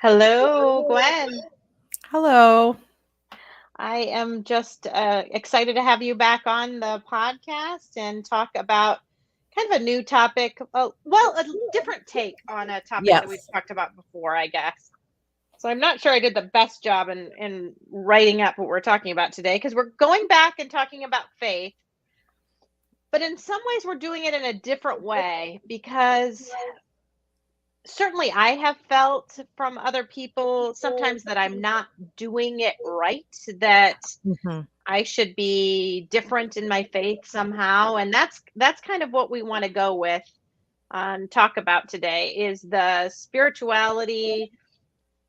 Hello, Gwen. Hello. I am just excited to have you back on the podcast and talk about kind of a new topic. A different take on a topic that we've Yes. talked about before, I guess. So I'm not sure I did the best job in writing up what we're talking about today because we're going back and talking about faith, but in some ways we're doing it in a different way because certainly I have felt from other people sometimes that I'm not doing it right, that Mhm. I should be different in my faith somehow. And that's kind of what we want to go with and talk about today is the spirituality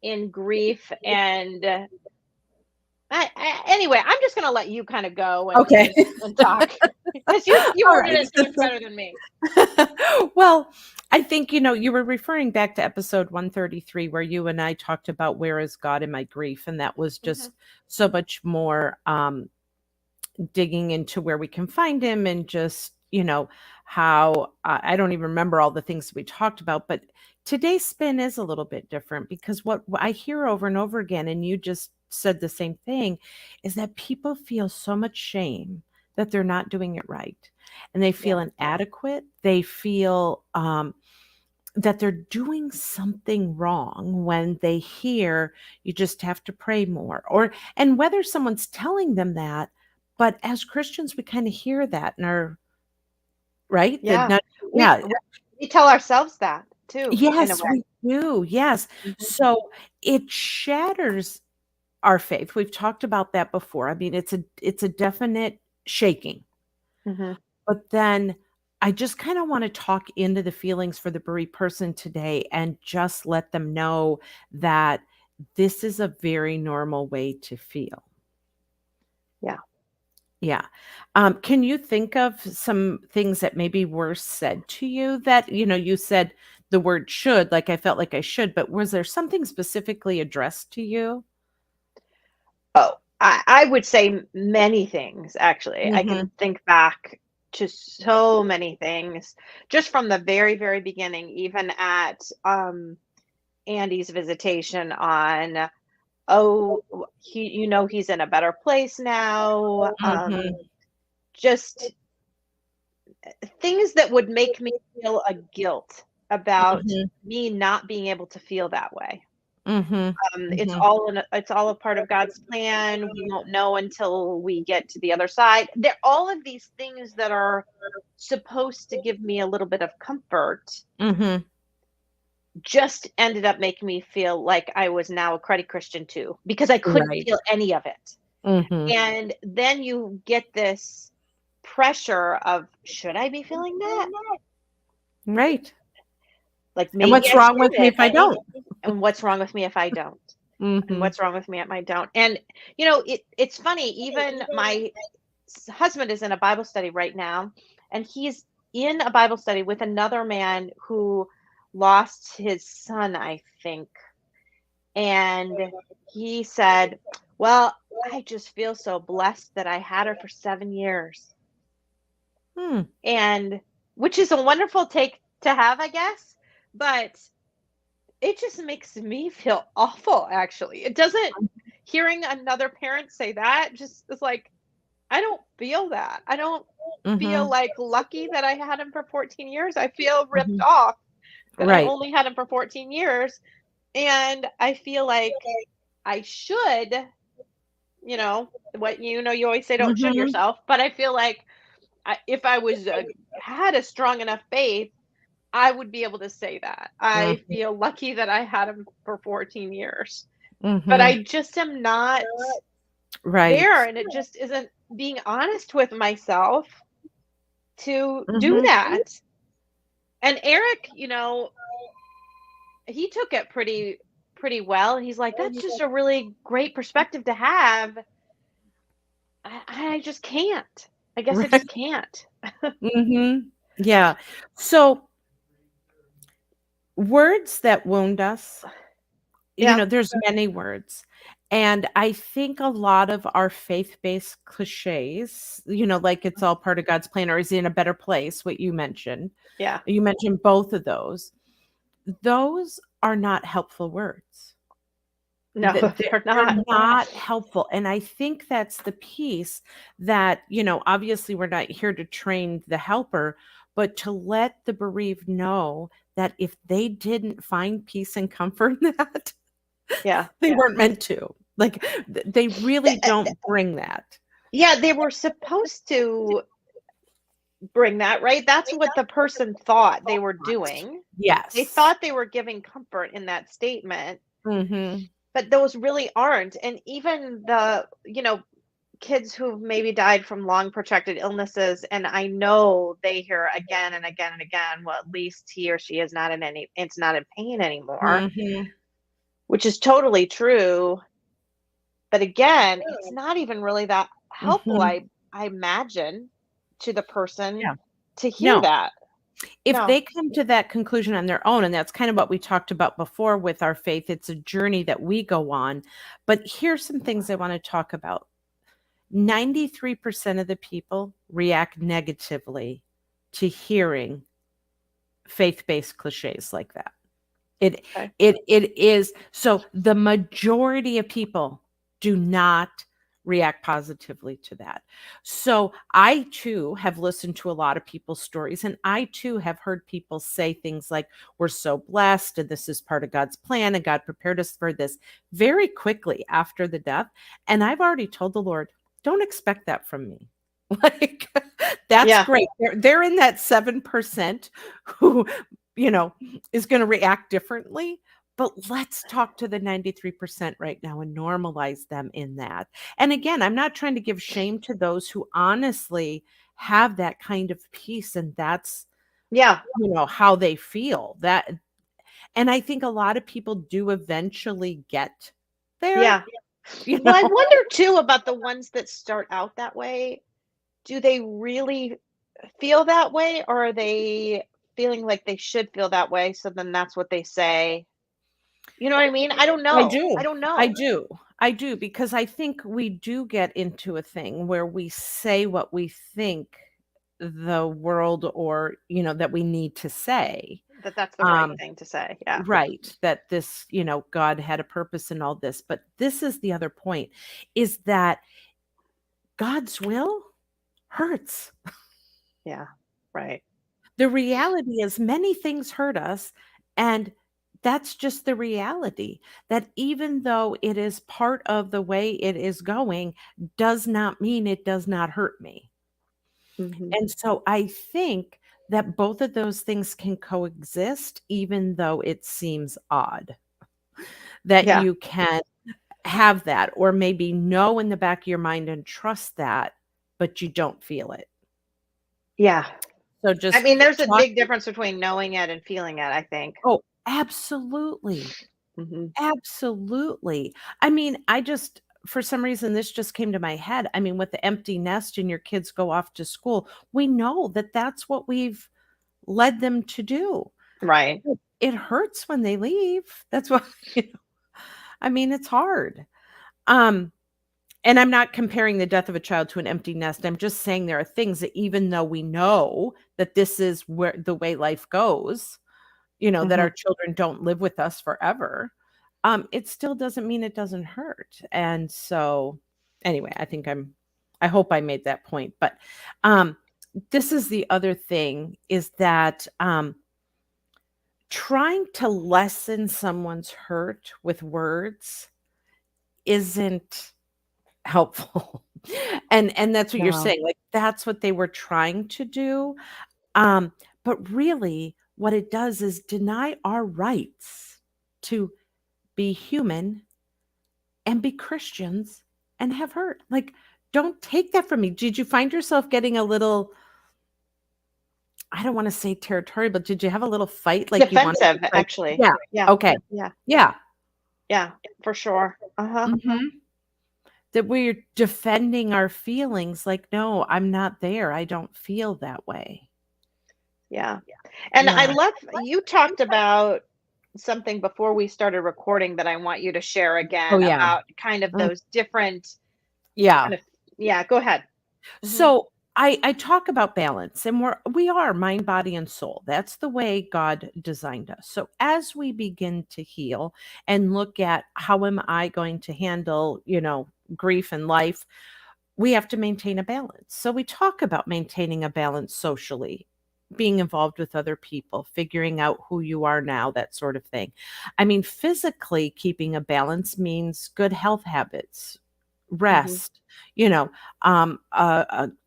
in grief. And anyway, I'm just going to let you kind of go and, Okay. and talk because you All worded right. it so much better than me. Well, I think, you were referring back to episode 133 where you and I talked about where is God in my grief. And that was Hmm. just so much more digging into where we can find him and just, how I don't even remember all the things we talked about. But today's spin is a little bit different because what I hear over and over again, and you just said the same thing, is that people feel so much shame that they're not doing it right. And they feel Yeah. inadequate. They feel that they're doing something wrong when they hear you just have to pray more. And whether someone's telling them that, but as Christians, we kind of hear that and are right. Yeah. We, Yeah. we, we tell ourselves that too, in a Yes, way. we do. Yes. Mhm. So it shatters our faith. We've talked about that before. I mean, it's a definite shaking. Mhm. But then I just kind of want to talk into the feelings for the bereaved person today and just let them know that this is a very normal way to feel. Yeah. Yeah. Can you think of some things that maybe were said to you that, you said the word should, like I felt like I should, but was there something specifically addressed to you? Oh, I would say many things, actually. I can Hmm. think back to so many things just from the very, very beginning, even at Andy's visitation on, oh, he's in a better place now. Hmm. Just things that would make me feel a guilt about Hmm. me not being able to feel that way. Hmm. It's Hmm. all a part of God's plan. We won't know until we get to the other side. There all of these things that are supposed to give me a little bit of comfort Hmm. just ended up making me feel like I was now a cruddy Christian too, because I couldn't Right. feel any of it. Hmm. And then you get this pressure of, should I be feeling that? Right. Like And maybe what's I wrong with me if shouldn't. I don't? And what's wrong with me if I don't? And Mhm. what's wrong with me if I don't? And it's funny, even my husband is in a Bible study right now, and he's in a Bible study with another man who lost his son, I think. And he said, well, I just feel so blessed that I had her for 7 years. Hmm. And which is a wonderful take to have, I guess. But it just makes me feel awful, actually. It doesn't, hearing another parent say that just is like, I don't feel that. I don't feel Mhm. like lucky that I had him for 14 years. I feel ripped Mhm. off that I Right. only had him for 14 years. And I feel like I should, you always say don't should Mhm. yourself, but I feel like if I was had a strong enough faith, I would be able to say that. I Mhm. feel lucky that I had him for 14 years, but Mhm. I just am not there. Right. And it just isn't being honest with myself to do Mhm. that. And Eric, he took it pretty well. He's like, that's just a really great perspective to have. I just can't. I guess I Right. just can't. Mhm. Yeah. So, words that wound us, Yeah. there's many words. And I think a lot of our faith-based cliches, like it's all part of God's plan or is he in a better place, what you mentioned. Yeah. You mentioned both of those. Those are not helpful words. No, they're they're not. not helpful. And I think that's the piece that, obviously we're not here to train the helper, but to let the bereaved know that if they didn't find peace and comfort in that, Yeah. they weren't meant to. Like they really don't bring that. Yeah, they were supposed to bring that, right? That's what the person thought they were doing. They Yes. thought they were giving comfort in that statement, Mm-hmm. but those really aren't. And even the, kids who've maybe died from long protracted illnesses, and I know they hear again and again and again, well, at least he or she is not it's not in pain anymore, Mm-hmm. which is totally true. But again, it's not even really that helpful, Mm-hmm. I imagine, to the person Yeah. to hear No. that. If No. they come to that conclusion on their own, and that's kind of what we talked about before with our faith, it's a journey that we go on. But here's some things I want to talk about. 93% of the people react negatively to hearing faith-based cliches like that. It Okay. it is so the majority of people do not react positively to that. So I too have listened to a lot of people's stories, and I too have heard people say things like, we're so blessed and this is part of God's plan and God prepared us for this very quickly after the death. And I've already told the Lord, don't expect that from me. Like that's Yeah. great. They're in that 7% who, is going to react differently. But let's talk to the 93% right now and normalize them in that. And again, I'm not trying to give shame to those who honestly have that kind of peace, and that's, Yeah. how they feel. That, and I think a lot of people do eventually get there, Yeah. Well, I wonder too about the ones that start out that way. Do they really feel that way, or are they feeling like they should feel that way? So then that's what they say. You know what I mean? I don't I know. do. I don't I know. do. I do, because I think we do get into a thing where we say what we think the world, or, that we need to say. That that's the right Um, thing to say. Yeah. right. That this, God had a purpose in all this. But this is the other point, is that God's will hurts. Yeah. Right. The reality is many things hurt us, and that's just the reality, that even though it is part of the way it is going, does not mean it does not hurt me. Mhm. And so I think that both of those things can coexist, even though it seems odd that Yeah. you can have that, or maybe know in the back of your mind and trust that, but you don't feel it. Yeah. So I just mean, there's a talk. big difference between knowing it and feeling it, I think. Oh, absolutely. Mhm. Absolutely. I mean, for some reason, this just came to my head. I mean, with the empty nest and your kids go off to school, we know that that's what we've led them to do. Right. It hurts when they leave. That's what, I mean, it's hard. Um, and I'm not comparing the death of a child to an empty nest. I'm just saying there are things that, even though we know that this is where the way life goes, that our Mhm. children don't live with us forever, it still doesn't mean it doesn't hurt. And so anyway, I hope I made that point. But this is the other thing, is that trying to lessen someone's hurt with words isn't helpful. And that's what you're No. saying. Like that's what they were trying to do. Um, but really what it does is deny our rights to be human and be Christians and have hurt. Like, don't take that from me. Did you find yourself getting a little, I don't want to say territorial, but did you have a little fight? Like you wanted Defensive, to try? actually. Yeah. Yeah. Okay. Yeah. Yeah. Yeah. For sure. Uh-huh. Hmm. That we're defending our feelings. Like, no, I'm not there. I don't feel that way. Yeah. And I Yeah. love you talked about something before we started recording that I want you to share Oh, again yeah. about kind of Mm, those different yeah. kind of, yeah, go ahead. Mhm. So I talk about balance, and we are mind, body, and soul. That's the way God designed us. So as we begin to heal and look at how am I going to handle, grief and life, we have to maintain a balance. So we talk about maintaining a balance socially, being involved with other people, figuring out who you are now, that sort of thing. I mean, physically keeping a balance means good health habits, Hmm. rest,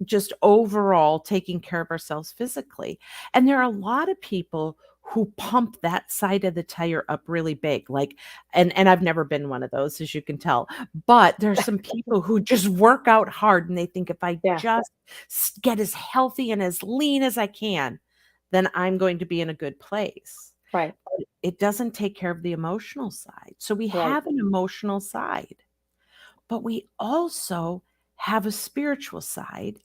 just overall taking care of ourselves physically. And there are a lot of people who pump that side of the tire up really big, like, and I've never been one of those, as you can tell, but there's some people who just work out hard and they think if I Yeah. just get as healthy and as lean as I can, then I'm going to be in a good place. Right. But it doesn't take care of the emotional side. So we Right. have an emotional side, but we also have a spiritual side.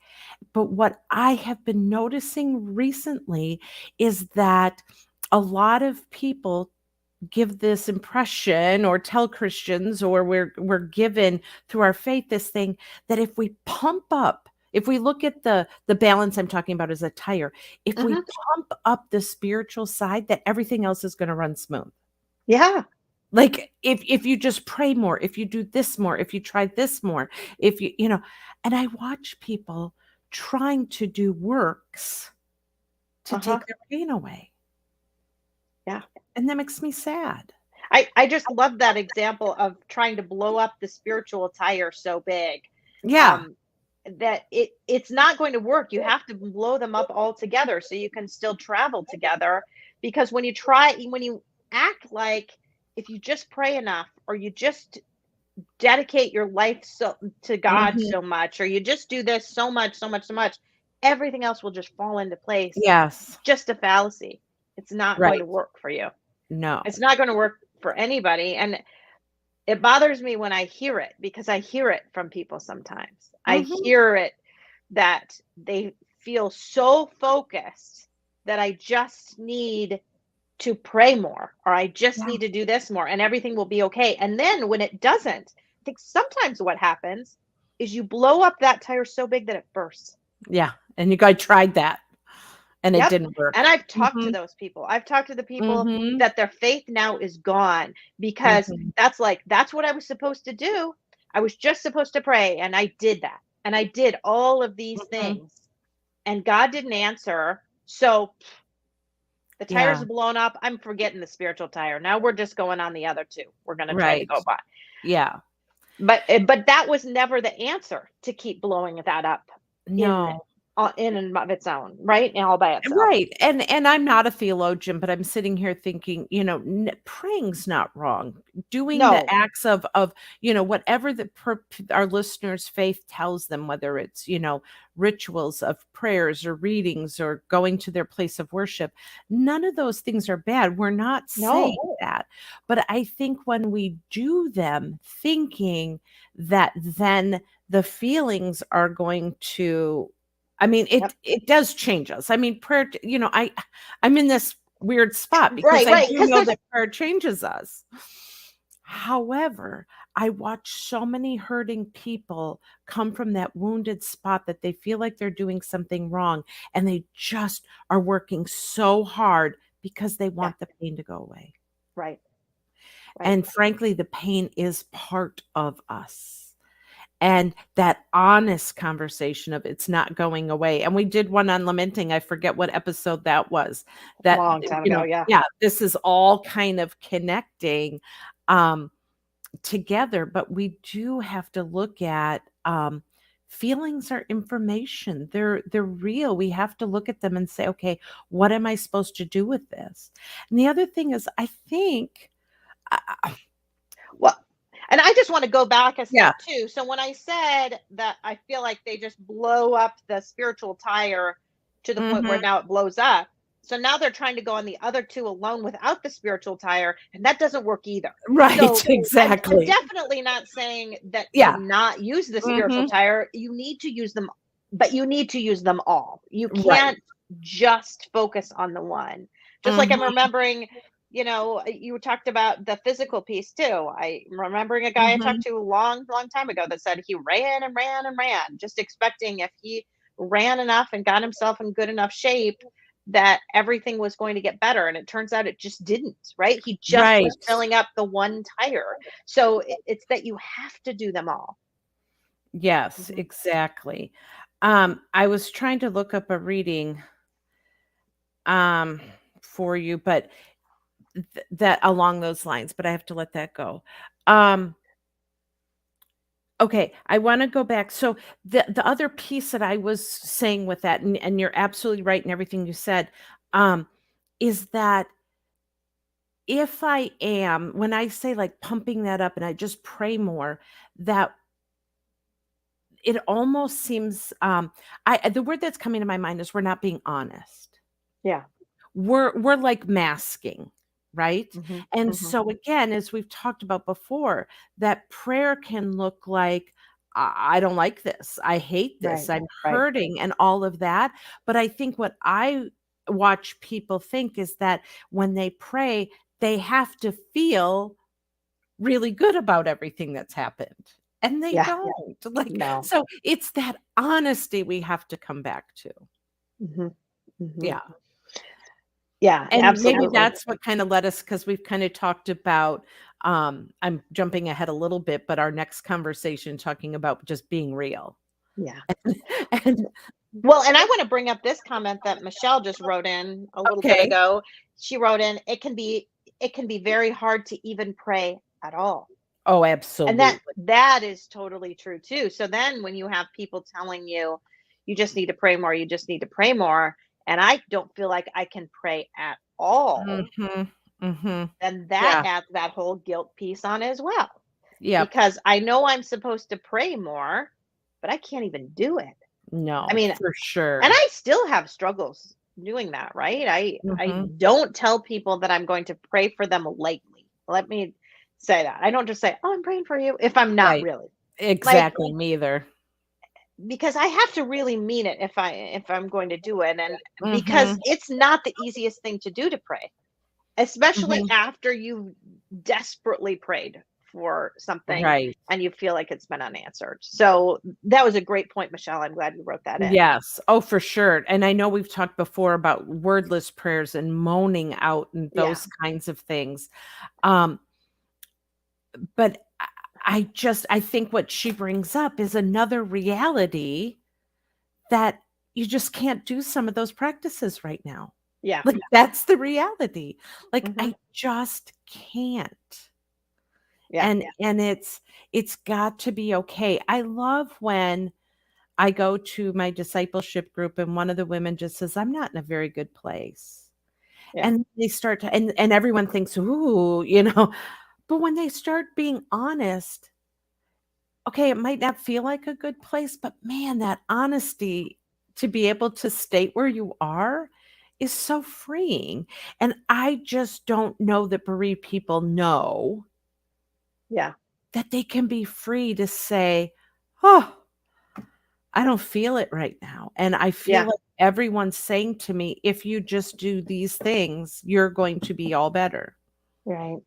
But what I have been noticing recently is that a lot of people give this impression or tell Christians, or we're given through our faith this thing that if we pump up, if we look at the balance I'm talking about as a tire, if we Hmm. pump up the spiritual side, that everything else is going to run smooth. Yeah. Like if you just pray more, if you do this more, if you try this more, if and I watch people trying to do works to Uh-huh. take their pain away. Yeah. And that makes me sad. I just love that example of trying to blow up the spiritual tire so big, Yeah. um, that it's not going to work. You have to blow them up all together so you can still travel together. Because when you act like if you just pray enough, or you just dedicate your life to God Mhm. so much, or you just do this so much, so much, so much, everything else will just fall into place. Yes. Just a fallacy. It's not going to Right. work for you. No. It's not going to work for anybody. And it bothers me when I hear it, because I hear it from people sometimes. I Mhm. hear it that they feel so focused that I just need to pray more, or I just Yeah. need to do this more, and everything will be okay. And then when it doesn't, I think sometimes what happens is you blow up that tire so big that it bursts. Yeah. And you guys tried that and it Yep. didn't And work. I've talked to Mhm. those people. I've talked to the people Mhm. that their faith now is gone, because Mhm. that's what I was supposed to do. I was just supposed to pray, and I did that. And I did all of these Mhm. things, and God didn't answer. So the Yeah. tire's blown up. I'm forgetting the spiritual tire. Now we're just going on the other two. We're going to try to Right. go by. Yeah. But that was never the answer, to keep blowing that up in No. in and of its own, right? And all by itself. Right, and I'm not a theologian, but I'm sitting here thinking, praying's not wrong. Doing the No. acts of, whatever our listeners' faith tells them, whether it's, rituals of prayers or readings or going to their place of worship, none of those things are bad. We're not saying No. that. But I think when we do them thinking that then the feelings are going to, I mean, Yep. it does change us. I mean, prayer, I'm in this weird spot because Right, I right. do Because know there's that prayer changes us. However, I watch so many hurting people come from that wounded spot that they feel like they're doing something wrong, and they just are working so hard because they yeah, want the pain to go away. right, right. And frankly, the pain is part of us. And that honest conversation of it's not going away. And we did one on lamenting. I forget what episode that was. That, Long time ago, yeah. yeah, this is all kind of connecting um, together. But we do have to look at feelings are information. They're real. We have to look at them and say, okay, what am I supposed to do with this? And the other thing is, I think, uh, Well, and I just want to go back a yeah. step too. So when I said that I feel like they just blow up the spiritual tire to the point where Mhm. now it blows up. So now they're trying to go on the other two alone without the spiritual tire, and that doesn't work either. Right, So I'm exactly. definitely not saying that to Yeah. not use the spiritual Mhm. tire. You need to use them, but you need to use them all. You Right. can't just focus on the one. Just like I'm Mhm. remembering, you talked about the physical piece too. I remembering a guy I talked Mhm. to a long, long time ago that said he ran and ran and ran, just expecting if he ran enough and got himself in good enough shape that everything was going to get better. And it turns out it just didn't, right? He just was Right. filling up the one tire. So it's that you have to do them all. Yes, Mhm. exactly. I was trying to look up a reading um for you, but that along those lines, but I have to let that go. Um okay, I want to go back. So the other piece that I was saying with that, and you're absolutely right in everything you said, um, is that if I am, when I say like pumping that up and I just pray more, that it almost seems I the word that's coming to my mind is we're not being honest. Yeah. We're like masking, right? Hmm. And Hmm. so again, as we've talked about before, that prayer can look like I don't like this. I hate this. Right. I'm Right. hurting and all of that. But I think what I watch people think is that when they pray, they have to feel really good about everything that's happened. And they Yeah. don't. Like, No. so it's that honesty we have to come back to. Hmm. Hmm. Yeah. Yeah, And maybe absolutely. that's what kinda led us, because 'cause we've kinda talked about, I'm jumping ahead a little bit, but our next conversation talking about just being real. Yeah. And Well, and I want to bring up this comment that Michelle just wrote in a little bit okay. ago. She wrote in, it can be very hard to even pray at all. Oh, And that absolutely. that is totally true too. So then when you have people telling you you just need to pray more, you just need to pray more, and I don't feel like I can pray at all, Mhm. Mhm. then that Yeah. adds that whole guilt piece on as well. Yep. Because I know I'm supposed to pray more, but I can't even do it. I No, mean, for and sure. I still have struggles doing that, right? I Mhm. don't tell people that I'm going to pray for them lightly. Let me say that. I don't just say, "Oh, I'm praying for you," if I'm not Right. really. Like, Exactly, me either. because I have to really mean it if I'm going to do it, and because Mhm. it's not the easiest thing to do to pray, especially Mhm. after you've desperately prayed for something Right. and you feel like it's been unanswered. So that was a great point, Michelle. I'm glad you wrote that in. Yes. Oh, for sure. And I know we've talked before about wordless prayers and moaning out and Yeah. those kinds of things. Um, but I think what she brings up is another reality that you just can't do some of those practices right now. Yeah. Like, that's the reality. Like, Hmm. I just can't. Yeah. And it's got to be okay. I love when I go to my discipleship group and one of the women just says, "I'm not in a very good place." Yeah. And they start to and everyone thinks, "Ooh," you know, but when they start being honest, okay, it might not feel like a good place, but man, that honesty to be able to state where you are is so freeing. And I just don't know that bereaved people know Yeah. that they can be free to say, "Oh, I don't feel it right now." And I feel Yeah. like everyone's saying to me, "If you just do these things, you're going to be all better." Right.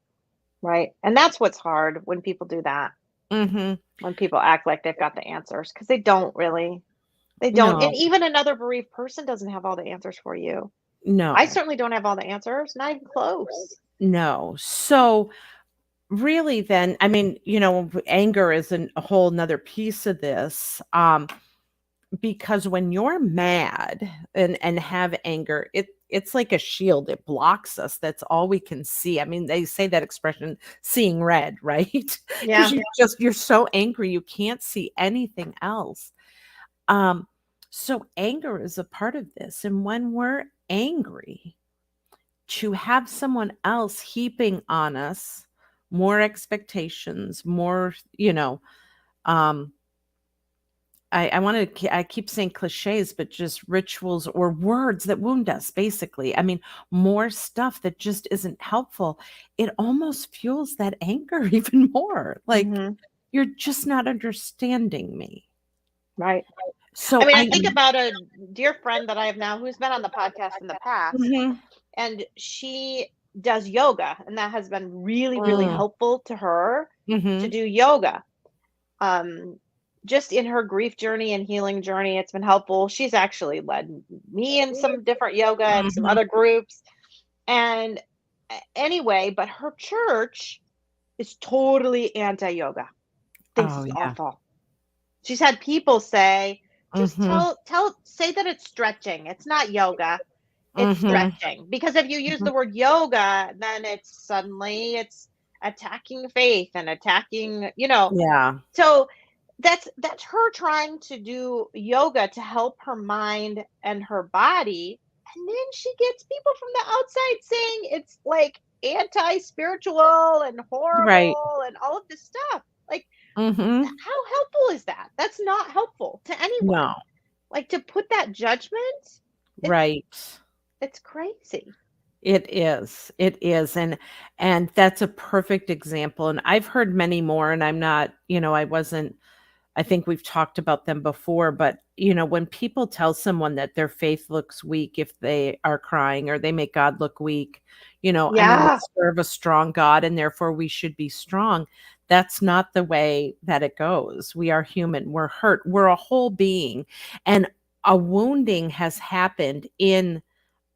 Right. And that's what's hard when people do that. Mhm. When people act like they've got the answers because they don't really. They don't. And No, even another bereaved person doesn't have all the answers for you. I no, certainly don't have all the answers, not even close. no. So, really then, I mean, anger is a whole 'nother piece of this, because when you're mad and have anger, it's like a shield, it blocks us, that's all we can see. I mean, they say that expression, "seeing red," right? Because Yeah. you're so angry, you can't see anything else. Um, so anger is a part of this, and when we're angry, to have someone else heaping on us more expectations, more, um, I want to, I keep saying cliches, but just rituals or words that wound us, basically. I mean, more stuff that just isn't helpful. It almost fuels that anger even more. Like, Mhm. you're just not understanding me. Right. I So mean, I I, think about a dear friend that I have now who's been on the podcast in the past, Mhm. and she does yoga, and that has been really, really Mm, helpful to her to mhm. do yoga. Um, just in her grief journey and healing journey, it's been helpful. She's actually led me in some different yoga and some Mhm. other groups. And anyway, but her church is totally anti-yoga. Thinks Oh, it's yeah. awful. She's had people say, just Mhm. say that it's stretching. It's not yoga. It's Mhm. stretching. Because if you use Mhm. the word yoga, then it's attacking faith and attacking, Yeah. so that's her trying to do yoga to help her mind and her body, and then she gets people from the outside saying it's like anti-spiritual and Right. horrible and all of this stuff. Like, Mhm. how helpful is that? That's not helpful to anyone. No. Like, to put that judgment, it's Right. it's crazy. It is. It is. And that's a perfect example. And I've heard many more, and I'm not, I wasn't I think we've talked about them before, but when people tell someone that their faith looks weak if they are crying, or they make God look weak, we Yeah. serve a strong God and therefore we should be strong. That's not the way that it goes. We are human. We're hurt. We're a whole being. And a wounding has happened in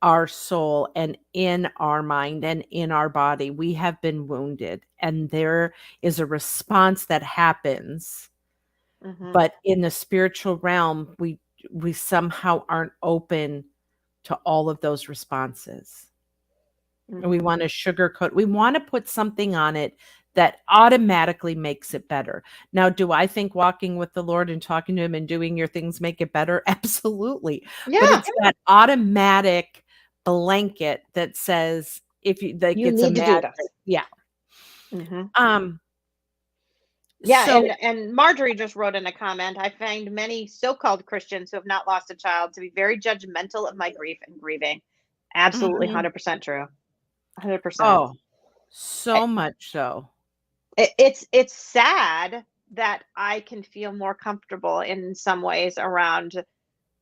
our soul and in our mind and in our body. We have been wounded, and there is a response that happens, Hmm. but in the spiritual realm, we somehow aren't open to all of those responses. And we Hmm. want to sugarcoat. We want to put something on it that automatically makes it better. Now, do I think walking with the Lord and talking to him and doing your things make it better? Absolutely. But Yeah. it's that automatic blanket that says, if you like, You it's a need to do magic. this. Yeah. Hmm. Um, Yeah, so and Marjorie just wrote in a comment, I find many so-called Christians who have not lost a child to be very judgmental of my grief and grieving. Absolutely mhm. 100% true. 100%. Oh, so much so. It's sad that I can feel more comfortable in some ways around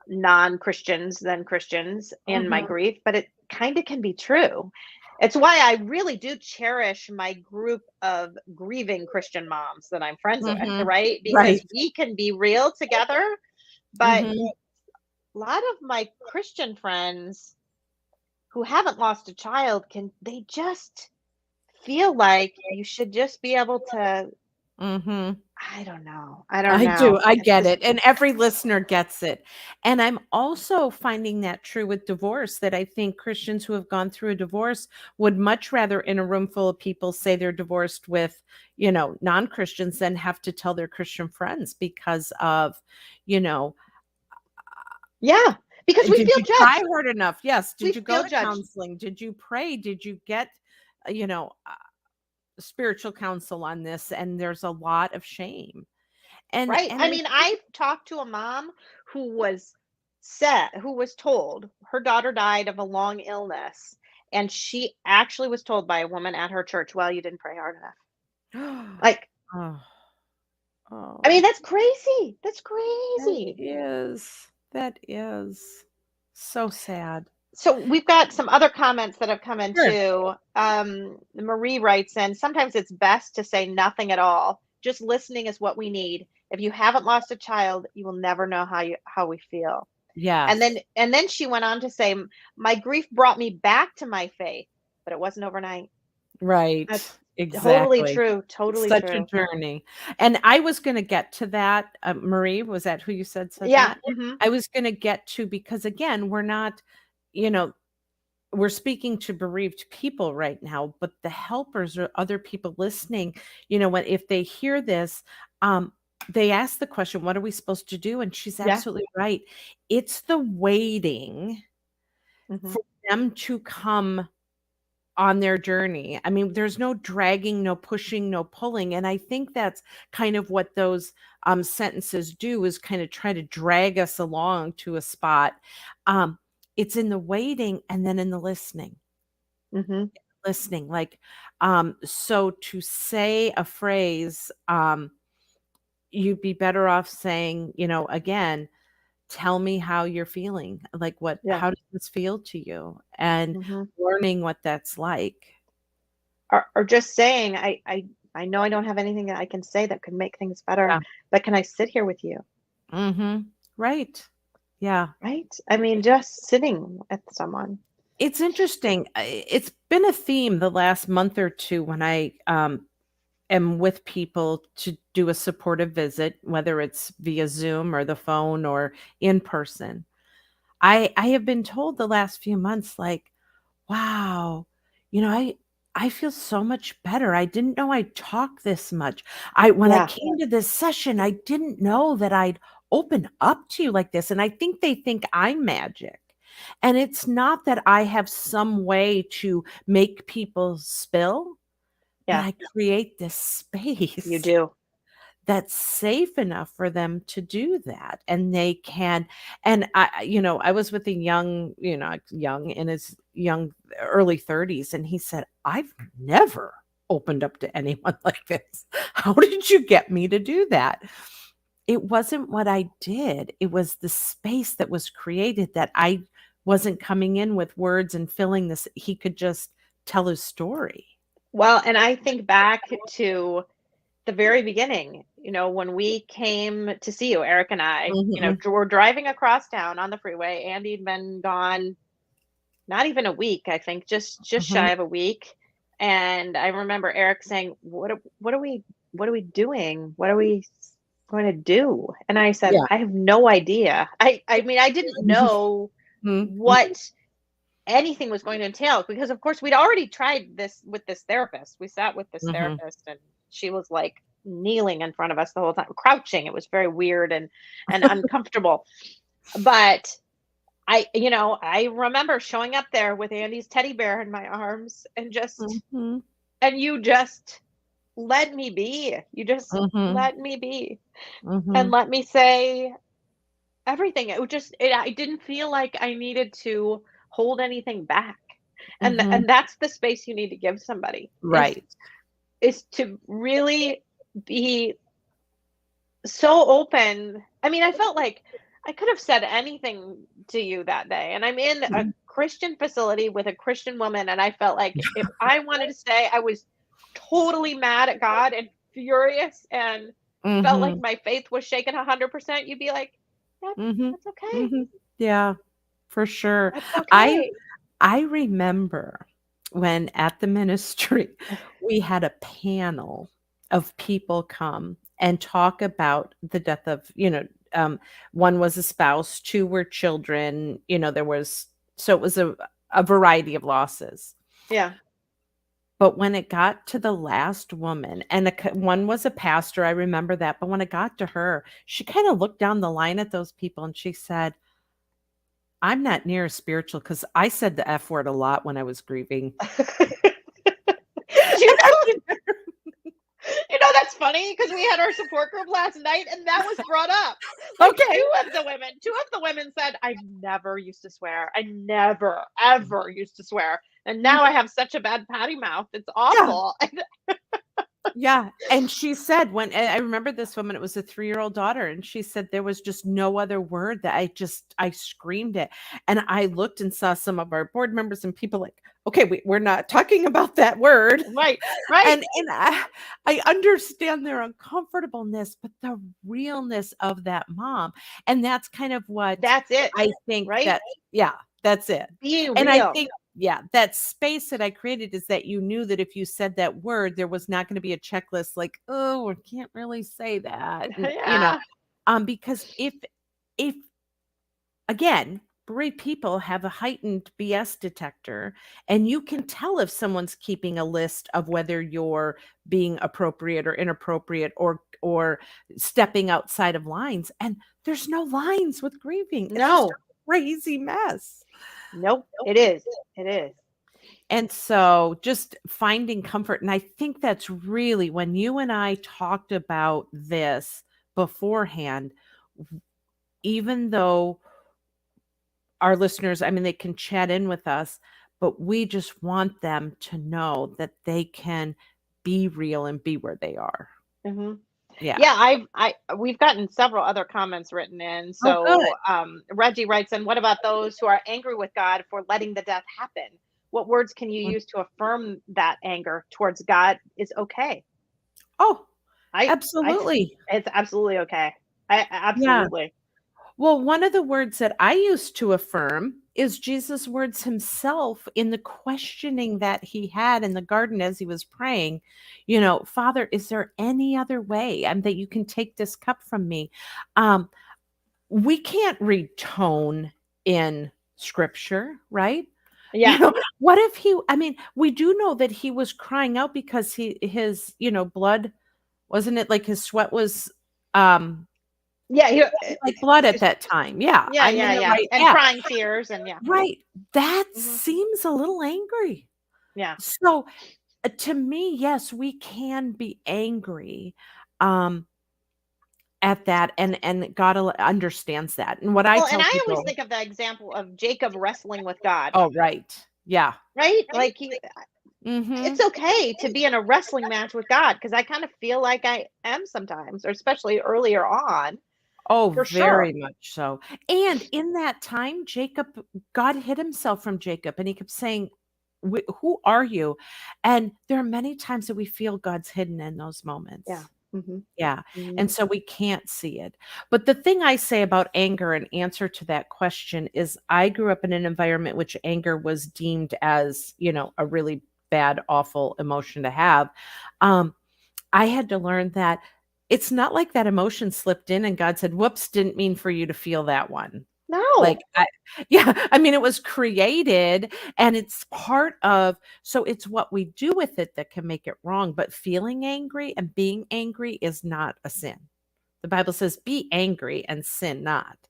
non-Christians than Christians in my Mhm, grief, but it kind of can be true. It's why I really do cherish my group of grieving Christian moms that I'm friends with, mhm. right? Because Right. we can be real together, but Mhm. a lot of my Christian friends who haven't lost a child they just feel like you should just be able to, Mhm. I don't know. I don't I do, know. I It's get just it, and every listener gets it, and I'm also finding that true with divorce, that I think Christians who have gone through a divorce would much rather, in a room full of people, say they're divorced with, non-Christians, than have to tell their Christian friends because of, you know, yeah, because we did feel you try judged. hard enough? Yes. We Did you go feel to judged. counseling? Did you pray? Did you get, uh, you know, uh, spiritual counsel on this? And there's a lot of shame. And Right. and I I mean, I've talked to a mom who was told her daughter died of a long illness. And she actually was told by a woman at her church, well, you didn't pray hard enough. Like, oh, I mean, oh, that's crazy. That's that crazy. is that is so sad. So we've got some other comments that have come in Sure. too. Marie writes in, sometimes it's best to say nothing at all. Just listening is what we need. If you haven't lost a child, you will never know how we feel. And Yes. then she went on to say, my grief brought me back to my faith, but it wasn't overnight. That's Right. totally Exactly. true. It's Totally such a true. journey. And I was gonna get to that, Marie, was that who you said Yeah. that? Hmm. I was gonna get to, because again, we're not, you know, we're speaking to bereaved people right now, but the helpers or other people listening, when if they hear this, um, they ask the question, what are we supposed to do? And she's Yeah. absolutely right. It's the waiting Hmm. for them to come on their journey. I mean, there's no dragging, no pushing, no pulling. And I think that's kind of what those sentences do, is kind of try to drag us along to a spot. Um, it's in the waiting and then in the listening. Hmm. Listening, like, so to say a phrase, you'd be better off saying, again, tell me how you're feeling. Like, Yeah. how does this feel to you? And Hmm. learning what that's like. Or just saying, I I know I don't have anything that I can say that could make things better, Yeah. but can I sit here with you? Right. Yeah. Right? I mean, just sitting with someone. It's interesting. It's been a theme the last month or 2 when I, am with people to do a supportive visit, whether it's via Zoom or the phone or in person. I have been told the last few months, like, "Wow, I feel so much better. I didn't know I'd talk this much. I When I Yeah. came to this session, I didn't know that I'd open up to you like this." And I think they think I'm magic. And it's not that I have some way to make people spill, but Yeah. I create this You space do. that's safe enough for them to do that, and they can. And I was with a young, young in his young early 30s, and he said, "I've never opened up to anyone like this. How did you get me to do that?" It wasn't what I did, it was the space that was created, that I wasn't coming in with words and filling this. He could just tell his story. Well, and I think back to the very beginning, when we came to see you, Eric and I, Mhm, we're driving across town on the freeway. Andy'd been gone not even a week, I think, just mhm, shy of a week. And I remember Eric saying, what are we doing? What are we going to do? And I said, yeah. I have no idea. I mean, I didn't Mhm, know mhm, what anything was going to entail, because of course we'd already tried this with this therapist. We sat with this mhm, therapist, and she was like kneeling in front of us the whole time, crouching. It was very weird and uncomfortable. But I remember showing up there with Andy's teddy bear in my arms, mhm, and you just let me be. You just mhm, let me be and mhm, let me say everything. I didn't feel like I needed to hold anything back. mhm. And that's the space you need to give somebody, is Right. to really be so open. I mean, I felt like I could have said anything to you that day. And I'm in a Mhm, Christian facility with a Christian woman. And I felt like if I wanted to say I was totally mad at God and furious and felt like mhm, my faith was shaken 100%, you'd be like, that's, mhm, that's okay. mhm. Yeah, for sure. That's I okay. I remember when at the ministry, we had a panel of people come and talk about the death of, one was a spouse, 2 were children, there was, so it was a variety of losses. Yeah. But when it got to the last woman, and one was a pastor, I remember that, but when it got to her, she kinda looked down the line at those people and she said, "I'm not near as spiritual because I said the F word a lot when I was grieving." you And I know, didn't. that's funny because we had our support group last night and that was brought up. Like Okay. two of the women said, I never used to swear. I never, ever used to swear. And now Mhm. I have such a bad potty mouth. It's Yeah. awful. Yeah, and she said, when and I remember this woman, it was a 3-year-old daughter, and she said there was just no other word that I screamed it, and I looked and saw some of our board members and people like, "Okay, we're not talking about that word." Right, right. And I understand their uncomfortableness, but the realness of that mom, and that's kind of what That's it. I think Right? that, yeah, that's it. Being And I real. think, yeah, that space that I created is that you knew that if you said that word, there was not gonna be a checklist like, "Oh, I can't really say that," and, Yeah. because if again, bereaved people have a heightened BS detector, and you can tell if someone's keeping a list of whether you're being appropriate or inappropriate, or stepping outside of lines, and there's no lines with grieving. It's just No. a crazy mess. Nope. It is. It is. And so just finding comfort, and I think that's really when you and I talked about this beforehand, even though our listeners, I mean, they can chat in with us, but we just want them to know that they can be real and be where they are. Hmm. Yeah. Yeah, we've gotten several other comments written in. Oh, good. So Reggie writes in, what about those who are angry with God for letting the death happen? What words can you use to affirm that anger towards God is okay? Oh, I I absolutely. it's absolutely okay. Yeah. Absolutely. Well, one of the words that I use to affirm is Jesus' words himself in the questioning that he had in the garden as he was praying. Father, is there any other way that you can take this cup from me? Um, we can't read tone in scripture, right? Yeah. What if we do know that he was crying out because his, blood, wasn't it like his sweat was, um, Yeah, like blood at it's that time. Yeah, yeah, I'm in yeah, the yeah, right. and Yeah, crying tears and yeah. right. That Mhm. seems a little angry. Yeah. So, to me, yes, we can be angry, um, at that, and God understands that. And what I Well, and tell I always people. think of the example of Jacob wrestling with God, Oh, right. Yeah. right? Like it's Mhm. okay to be in a wrestling match with God because I kind of feel like I am sometimes, or especially earlier on, Oh, for sure. very much so. And in that time, God hid himself from Jacob, and he kept saying, Who are you?" And there are many times that we feel God's hidden in those Yeah. moments. Mhm. Yeah. Mhm. And so we can't see it. But the thing I say about anger in answer to that question is I grew up in an environment which anger was deemed as, a really bad, awful emotion to have. Um, I had to learn that it's not like that emotion slipped in and God said, "Whoops, didn't mean for you to feel that one." Like, No. yeah, it was created and it's part of, so it's what we do with it that can make it wrong, but feeling angry and being angry is not a sin. The Bible says, "Be angry and sin not." Yeah.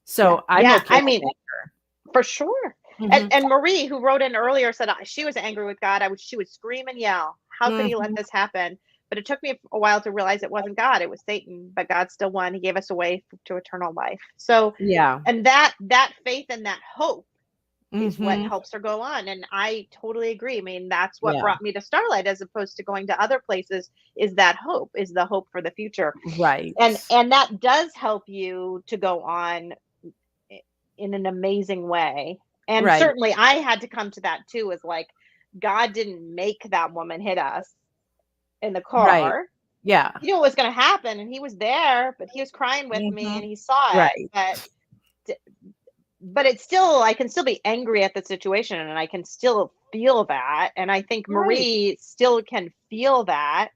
So I'm Yeah. okay I with mean, anger. for sure. And Mhm. Marie, who wrote in earlier, said she was angry with God. She would scream and yell. How could he let Mhm. this happen? But it took me a while to realize it wasn't God; it was Satan. But God still won. He gave us a way to eternal life. So, Yeah. and that faith and that hope is what Mhm. helps her go on. And I totally agree. I mean, that's what Yeah. brought me to Starlight, as opposed to going to other places. Is that hope? Is the hope for the future? Right. And that does help you to go on in an amazing way. And Right. certainly I had to come to that too, is like, God didn't make that woman hit us in the Right. car. Yeah. He knew what was going to happen and he was there, but he was crying with me Mhm. and he saw it. Right. But it's still, I can still be angry at the situation and I can still feel that. And I think Right. Marie still can feel that.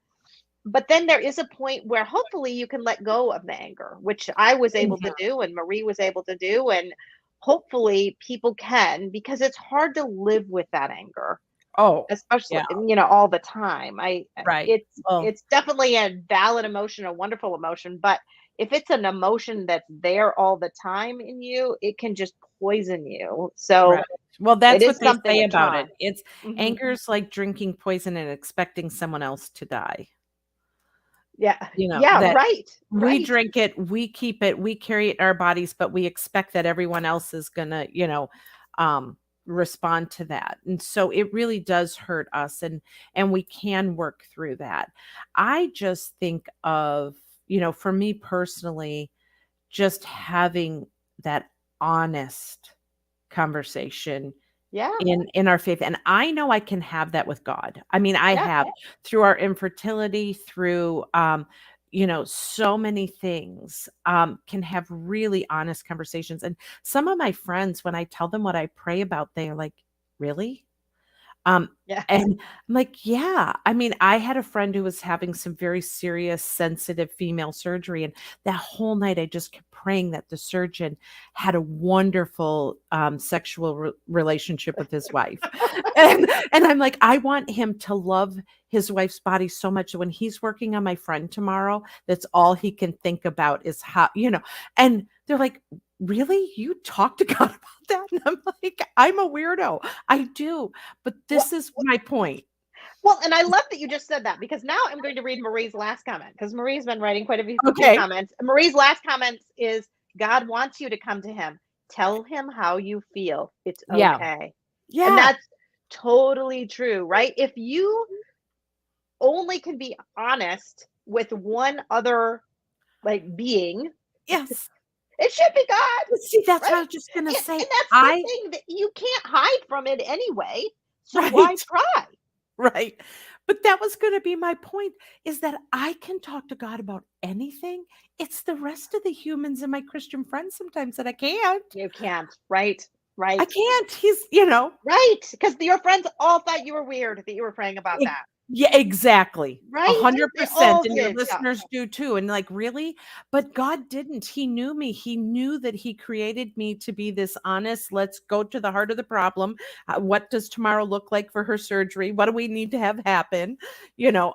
But then there is a point where hopefully you can let go of the anger, which I was able to Mhm. do and Marie was able to do. And hopefully people can, because it's hard to live with that anger, Oh, especially, yeah. all the time. Right. It's Well, it's definitely a valid emotion, a wonderful emotion, but if it's an emotion that's there all the time in you, it can just poison you. right. So Well, it that's is what they something say to about it. try. It's Hmm. Anger's like drinking poison and expecting someone else to die. Yeah. Yeah. That Right. we Right. drink it, we keep it, we carry it in our bodies, but we expect that everyone else is gonna, um, respond to that. And so it really does hurt us, and we can work through that. I just think of, for me personally, just having that honest conversation Yeah. in our faith, and I know I can have that with God. I Yeah. have, through our infertility, through, so many things, can have really honest conversations, and some of my friends, when I tell them what I pray about, they're like, "Really?" Um, Yeah. and I'm like, "Yeah." I had a friend who was having some very serious, sensitive female surgery, and that whole night I just kept praying that the surgeon had a wonderful, sexual relationship with his wife. And I'm like, "I want him to love his wife's body so much that when he's working on my friend tomorrow, that's all he can think about is how." And they're like, "Really? You talk to God about that?" And I'm like, "I'm a weirdo. I do." But Well, this is my point. and I love that you just said that, because now I'm going to read Marie's last comment, because Marie's been writing quite a few Okay. comments. Marie's last comments is, God wants you to come to him. Tell him how you feel. It's Yeah. okay. And Yeah. that's totally true, right? If you only can be honest with one other like being, Yes. it should be God, But see, that's what I right? was just gonna And say. that's the I thing, that you can't hide from it anyway. So why Right. try? Right. But that was going to be my point, is that I can talk to God about anything. It's the rest of the humans and my Christian friends sometimes that I can't. You can't. Right. I Right. can't. He's. Right. Because your friends all thought you were weird that you were praying about Ex that. Yeah, exactly. Right? They 100%, all and your did. Yeah. listeners do too, and like, "Really?" But God didn't. He knew me. He knew that he created me to be this honest, let's go to the heart of the problem. What does tomorrow look like for her surgery? What do we need to have happen?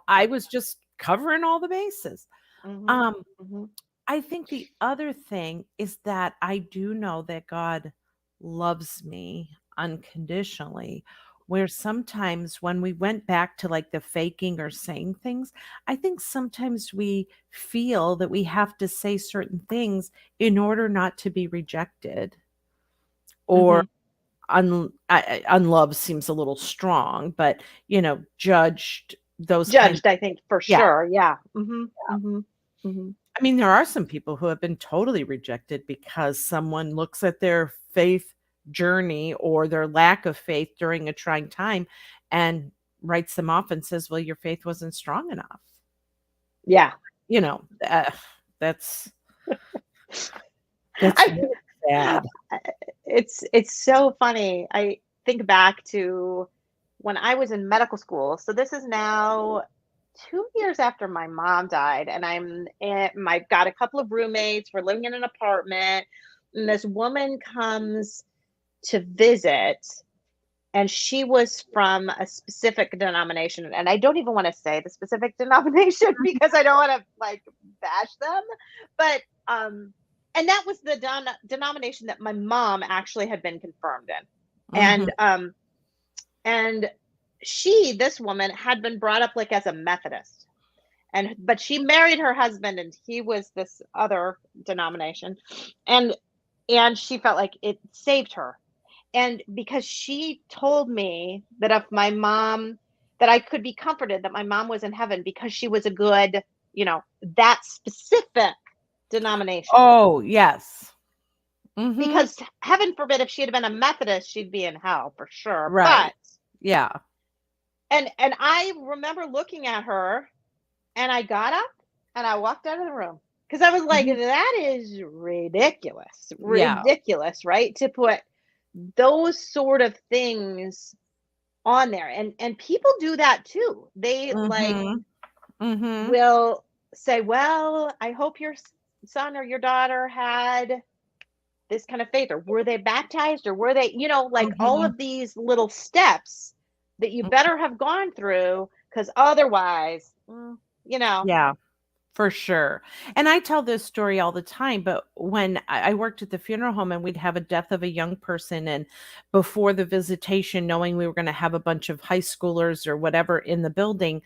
I Yep. was just covering all the bases. Mm-hmm. Um, Mm-hmm. I think the other thing is that I do know that God loves me unconditionally. Where sometimes when we went back to like the faking or saying things, I think sometimes we feel that we have to say certain things in order not to be rejected or Mm-hmm. unloved seems a little strong, but judged, those kinds. Judged, I think, for Yeah. sure. Yeah. Mm-hmm. Mm-hmm. Mm-hmm. I mean, there are some people who have been totally rejected because someone looks at their faith journey or their lack of faith during a trying time and writes them off and says, "Well, your faith wasn't strong enough." Yeah. You know, uh, that's that's I really sad. it's so funny. I think back to when I was in medical school. So this is now 2 years after my mom died, and I've got a couple of roommates. We're living in an apartment, and this woman comes to visit, and she was from a specific denomination, and I don't even want to say the specific denomination because I don't want to like bash them, but and that was the denomination that my mom actually had been confirmed in, Mhm, and this woman had been brought up like as a Methodist, but she married her husband and he was this other denomination, and she felt like it saved her, and because she told me that if my mom that I could be comforted that my mom was in heaven because she was a good, that specific denomination. oh, yes. Mhm, Because heaven forbid if she had been a Methodist, she'd be in hell for sure. right. But Yeah. and I remember looking at her, and I got up and I walked out of the room because I was like, Mhm, that is ridiculous. yeah. Ridiculous, right? To put those sort of things on there. And people do that too. They like Mhm, mhm, will say, "Well, I hope your son or your daughter had this kind of faith, or were they baptized, or were they, like all mhm, of these little steps that you mm, better have gone through because otherwise, you know, yeah. For sure. And I tell this story all the time, but when I worked at the funeral home and we'd have a death of a young person, and before the visitation, knowing we were going to have a bunch of high schoolers or whatever in the building,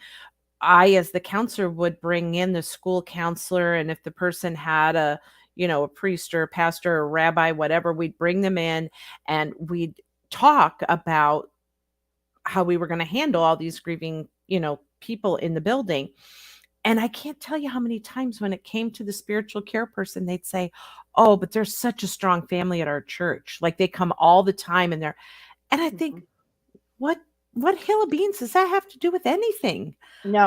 I, as the counselor, would bring in the school counselor. And if the person had a priest or a pastor or a rabbi, whatever, we'd bring them in and we'd talk about how we were going to handle all these grieving people in the building. And I can't tell you how many times when it came to the spiritual care person, they'd say, "Oh, but there's such a strong family at our church. Like they come all the time and they're," and I think, mhm. what hill of beans does that have to do with anything?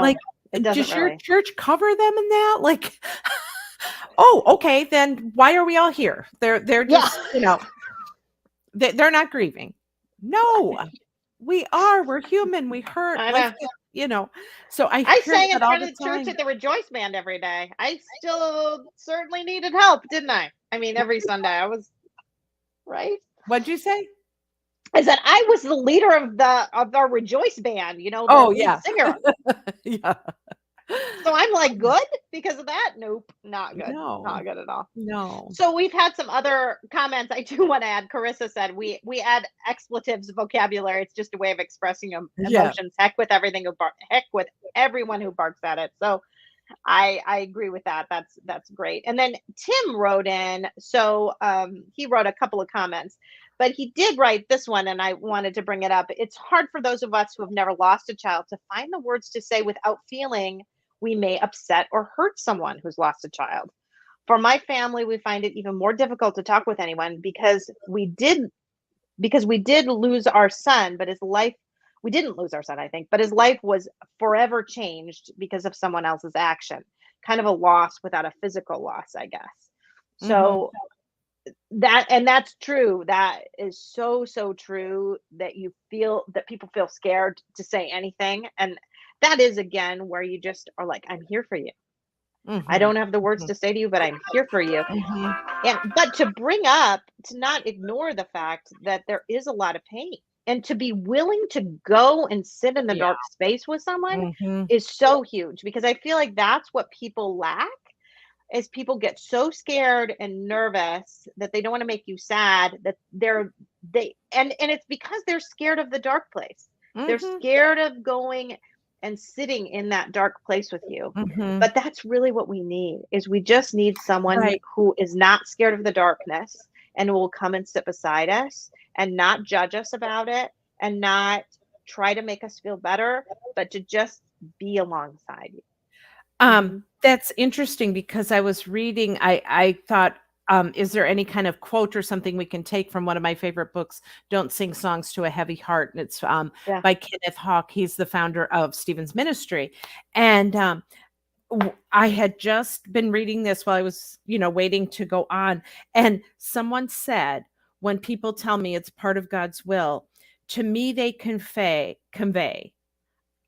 Like, No, it doesn't does your really. church cover them in that? Like, oh, okay, then why are we all here? They're Yeah. just they're not grieving. No, we are. We're human. We hurt. I Let's know. just. So I I hear sang in that all front the of the church time. at the Rejoice Band every day. I still certainly needed help, didn't I? I mean, every Sunday I was right. What'd you say? I said I was the leader of our Rejoice Band, the Oh, lead yeah. singer. Yeah. So I'm like, good because of that? Nope, not good. No, Not good at all. no. So we've had some other comments I do want to add. Carissa said we add expletives vocabulary. It's just a way of expressing Yeah. emotions. Heck with everyone who barks at it. So I agree with that. That's great. And then Tim wrote in. So he wrote a couple of comments, but he did write this one, and I wanted to bring it up. It's hard for those of us who have never lost a child to find the words to say without feeling we may upset or hurt someone who's lost a child. For my family, we find it even more difficult to talk with anyone because we did lose our son, but his life we didn't lose our son, I think, but his life was forever changed because of someone else's action. Kind of a loss without a physical loss, I guess. Mhm. So that's true. That is so, so true, that you feel that people feel scared to say anything. And that is again where you just are like, I'm here for you. I Mhm. don't have the words Mhm. to say to you, but I'm here for you. Mhm. And but to bring up, to not ignore the fact that there is a lot of pain, and to be willing to go and sit in the Yeah. dark space with someone Mhm. is so huge, because I feel like that's what people lack, is people get so scared and nervous that they don't want to make you sad, that and it's because they're scared of the dark place. They're Mhm. scared of going and sitting in that dark place with you. Mhm. But that's really what we need, is we just need someone Right. who is not scared of the darkness, and will come and sit beside us and not judge us about it, and not try to make us feel better, but to just be alongside you. Um, Hmm. that's interesting because I was reading, I thought, is there any kind of quote or something we can take from one of my favorite books, Don't Sing Songs to a Heavy Heart, and it's, Yeah. by Kenneth Hawk. He's the founder of Stephen's Ministry, and, I had just been reading this while I was, waiting to go on, and someone said, "When people tell me it's part of God's will, to me they convey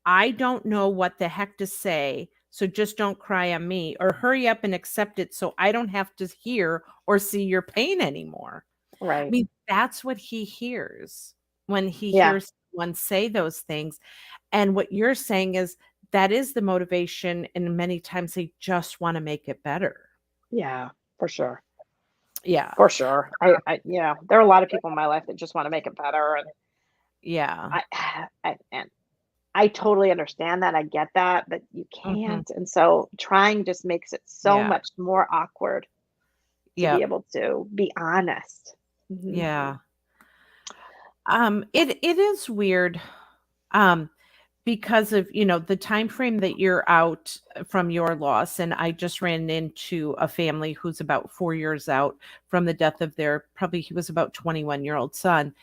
I don't know what the heck to say, so just don't cry on me, or hurry up and accept it so I don't have to hear or see your pain anymore." I Right. mean, that's what he hears when he Yeah. hears someone say those things. And what you're saying is that is the motivation, and many times they just want to make it better. Yeah, for sure. Yeah. For sure. Yeah, there are a lot of people in my life that just want to make it better, and Yeah. I, and I totally understand that. I get that, but you Mhm. can't. And so trying just makes it so Yeah. much more awkward to be Yep. able to be honest. Hmm. Yeah. It is weird. Um, because of, the time frame that you're out from your loss, and I just ran into a family who's about 4 years out from the death of their, probably he was about 21-year-old son,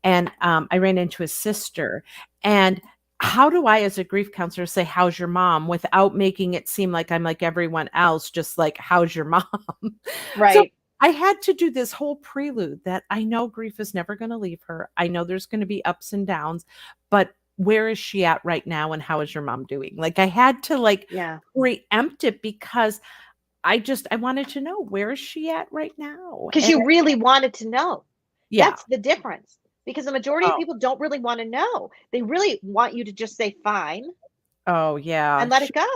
and, I ran into his sister, and how do I, as a grief counselor, say, "How's your mom?" without making it seem like I'm like everyone else, just like, "How's your mom?" So, Right. I had to do this whole prelude that I know grief is never gonna leave her. I know there's gonna be ups and downs, but where is she at right now, and how is your mom doing? Like, I had to, like, Yeah. preempt it because I wanted to know, where is she at right now? Because And you really wanted to know. yeah. That's the difference. Because the majority of Oh. people don't really want to know. They really want you to just say fine Oh, yeah. and let it go.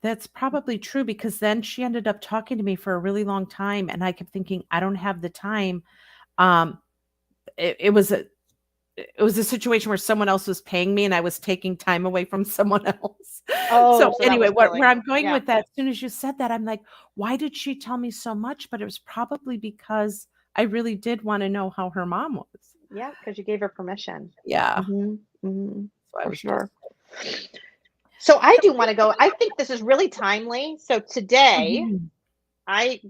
That's probably true because then she ended up talking to me for a really long time, and I kept thinking, "I don't have the time." Um, it was a situation where someone else was paying me, and I was taking time away from someone else. Oh, So, so that anyway, was where pulling. I'm going Yeah. with that, as soon as you said that, I'm like, "Why did she tell me so much?" But it was probably because I really did wanna know how her mom was. Yeah. Because you gave her permission. Yeah. Hmm. Hmm. So I For was just sure. So I do want to go. I think this is really timely. So today, Mhm. I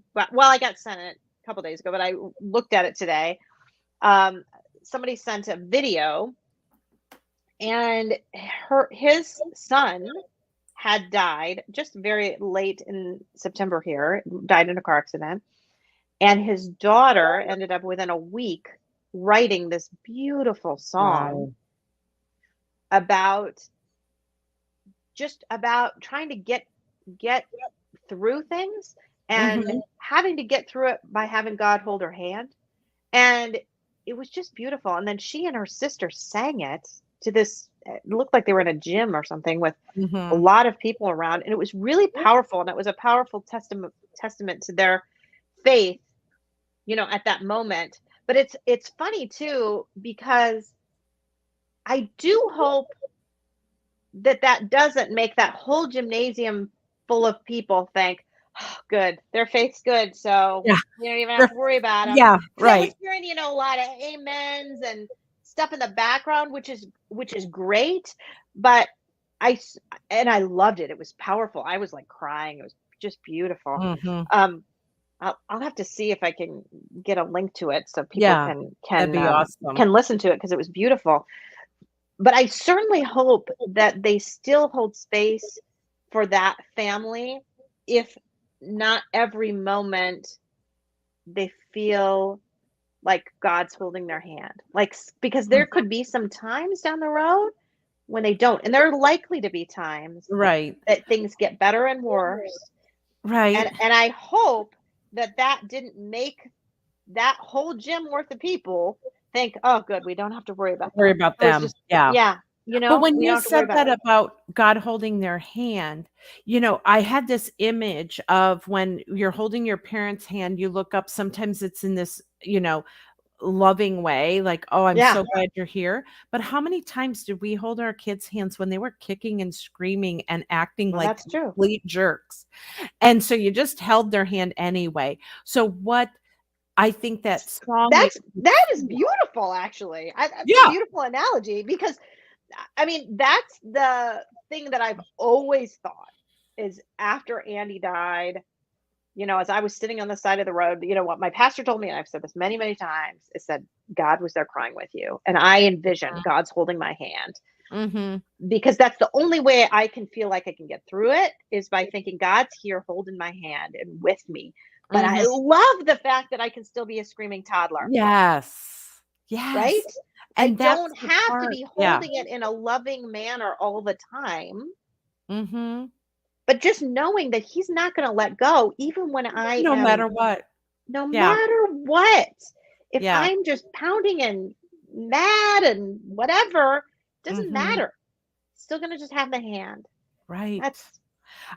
got sent it a couple days ago, but I looked at it today. Um, Somebody sent a video, and his son had died just very late in September here, died in a car accident, and his daughter ended up within a week writing this beautiful song Wow. about, just about trying to get through things, and Mhm. having to get through it by having God hold her hand. And it was just beautiful. And then she and her sister sang it to this, it looked like they were in a gym or something with a Mhm. lot of people around. And it was really powerful. And it was a powerful testament to their faith, at that moment. But it's funny too, because I do hope that that doesn't make that whole gymnasium full of people think, oh, good, their faith's good, so Yeah. we don't even have to worry about them. Yeah, Because I was right. hearing, a lot of amens and stuff in the background, which is great, but I loved it. It was powerful. I was like crying. It was just beautiful. Mhm. Um, I'll have to see if I can get a link to it so people Yeah, can that'd can be um, awesome. can listen to it, because it was beautiful. but I certainly hope that they still hold space for that family, if not every moment they feel like God's holding their hand. Like, because there Mhm. could be some times down the road when they don't, and there are likely to be times Right. that things get better and worse. Right. And I hope that that didn't make that whole gym worth of people think, "Oh, good, we don't have to worry about Worry that." about It was them. just, Yeah. yeah, But when we you don't have to worry said about that it. about God holding their hand, I had this image of when you're holding your parent's hand, you look up, sometimes it's in this, loving way, like, "Oh, I'm Yeah, so glad you're here." But how many times did we hold our kids' hands when they were kicking and screaming and acting well, like that's true. complete jerks? And so you just held their hand anyway. So what I think that song makes me That is feel. beautiful, actually. That's a Yeah. beautiful analogy because I mean, that's the thing that I've always thought is after Andy died, as I was sitting on the side of the road, what my pastor told me, and I've said this many, many times, is said, God was there crying with you. And I envisioned God's holding my hand Mhm. because that's the only way I can feel like I can get through it is by thinking God's here holding my hand and with me. But I Mhm. love the fact that I can still be a screaming toddler, Yes. right? Yes. I And that's don't the have to part. be Yeah. holding it in a loving manner all the time, Mhm. but just knowing that he's not going to let go, even when I No am, matter what. no Yeah. matter what. If Yeah. I'm just pounding and mad and whatever, doesn't Mhm. matter. Still going to just have the hand. Right. That's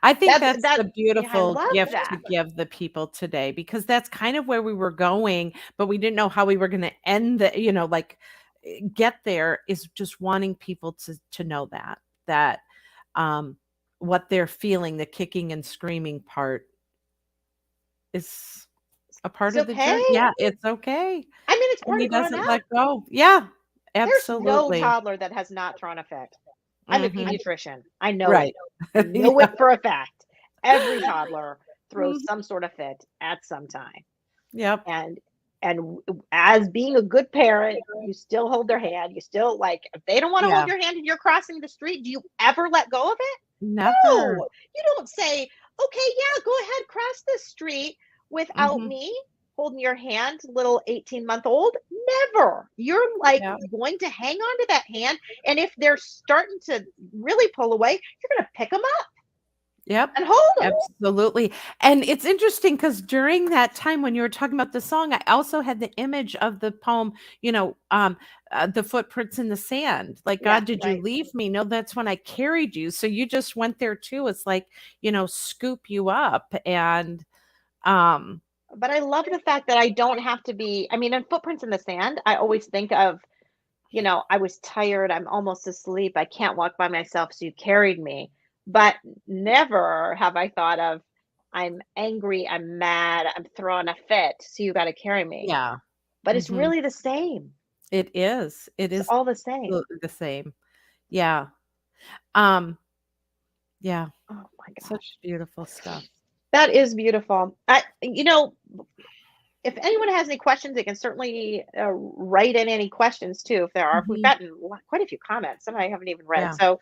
I think that that's that the Yeah, I beautiful love gift to that. give the people today, because that's kind of where we were going, but we didn't know how we were gonna end the get there, is just wanting people to know that, um, what they're feeling, the kicking and screaming part is a It's part of the okay. journey. Yeah, it's okay, I mean, it's and part he of growing doesn't let up. go. Yeah, There's no absolutely. toddler that has not thrown a fit. I'm a Mhm. pediatrician. I know it. Right. I know Yeah. it for a fact. Every toddler throws Mhm. some sort of fit at some time. Yep. And as being a good parent, you still hold their hand. You still, like, if they don't want to hold Yeah. your hand and you're crossing the street, do you ever let go of it? Never. No. You don't say, "Okay, yeah, go ahead, cross the street without Mhm. me holding your hand, little 18-month-old." Never. You're like Yeah. going to hang on to that hand, and if they're starting to really pull away, you're going to pick them up Yep, and hold them. absolutely, and it's interesting because during that time when you were talking about the song, I also had the image of the poem, "The Footprints in the Sand," like, Yeah, "God, did you right. leave me? No, that's when I carried you." So you just went there too. It's like, scoop you up and, um But I love the fact that I don't have to be, I mean, in Footprints in the Sand, I always think of, I was tired, I'm almost asleep, I can't walk by myself, so you carried me. But never have I thought of, I'm angry, I'm mad, I'm throwing a fit, so you got to carry me. Yeah. But it's Mhm. really the same. It It's is all the same. absolutely the same. Yeah, um, yeah, Oh my such gosh. beautiful stuff. That is beautiful. If anyone has any questions, they can certainly write in any questions too. If there are, we've Mhm. gotten quite a few comments. Some I haven't even read. Yeah. So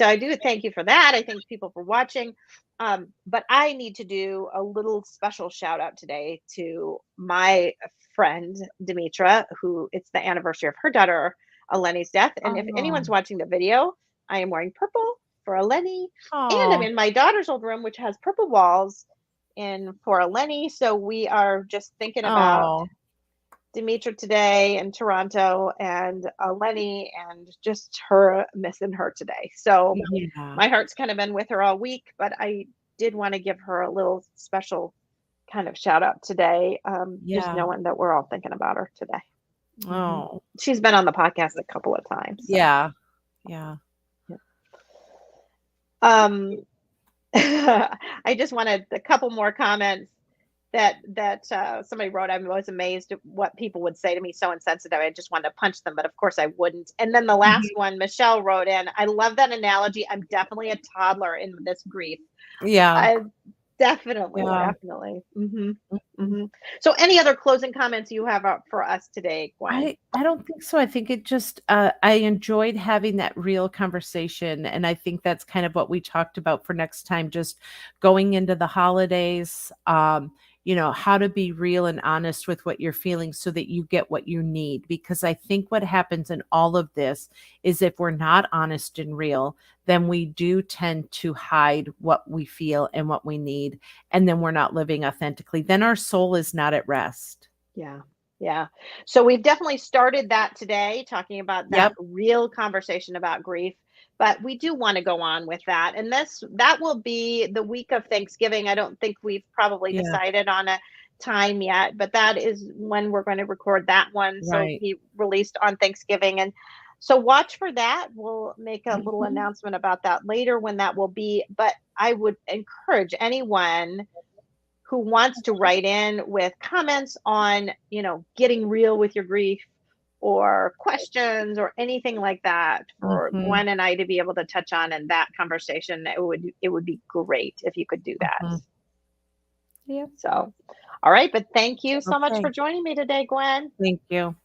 I do thank you for that. I thank people for watching. But I need to do a little special shout out today to my friend Demetra, who it's the anniversary of her daughter Eleni's death. And if Oh. anyone's watching the video, I am wearing purple for Eleni, and I'm Oh. in my daughter's old room, which has purple walls in for Eleni. So we are just thinking about Oh. Demetra today in Toronto and Eleni and just her missing her today. So Yeah. my heart's kind of been with her all week, but I did want to give her a little special kind of shout out today. Just Yeah. knowing that we're all thinking about her today. Mhm. Oh. She's been on the podcast a couple of times. So, Yeah. Yeah. yeah. Um, I just wanted a couple more comments that somebody wrote. I was amazed at what people would say to me, so insensitive. I just wanted to punch them, but of course I wouldn't. And then the last Mhm. one, Michelle wrote in, I love that analogy. I'm definitely a toddler in this grief. Yeah. I Definitely, Yeah. definitely. Hmm. Mhm. Hmm. So any other closing comments you have up for us today, Gwen? I don't think so. I think it just I enjoyed having that real conversation, and I think that's kind of what we talked about for next time, just going into the holidays, how to be real and honest with what you're feeling so that you get what you need. Because I think what happens in all of this is if we're not honest and real, then we do tend to hide what we feel and what we need, and then we're not living authentically. Then our soul is not at rest. Yeah. Yeah. So we've definitely started that today, talking about that Yep. real conversation about grief. But we do want to go on with that. And that will be the week of Thanksgiving. I don't think we've probably Yeah. decided on a time yet, but that is when we're going to record that one. So it'll Right. be released on Thanksgiving. And so watch for that. We'll make a little Mhm. announcement about that later when that will be. But I would encourage anyone who wants to write in with comments on, getting real with your grief or questions or anything like that for Mhm, Gwen and I to be able to touch on in that conversation. It would be great if you could do that. mhm. Yep. So, all right, but thank you so much for Okay. joining me today, Gwen. Thank you.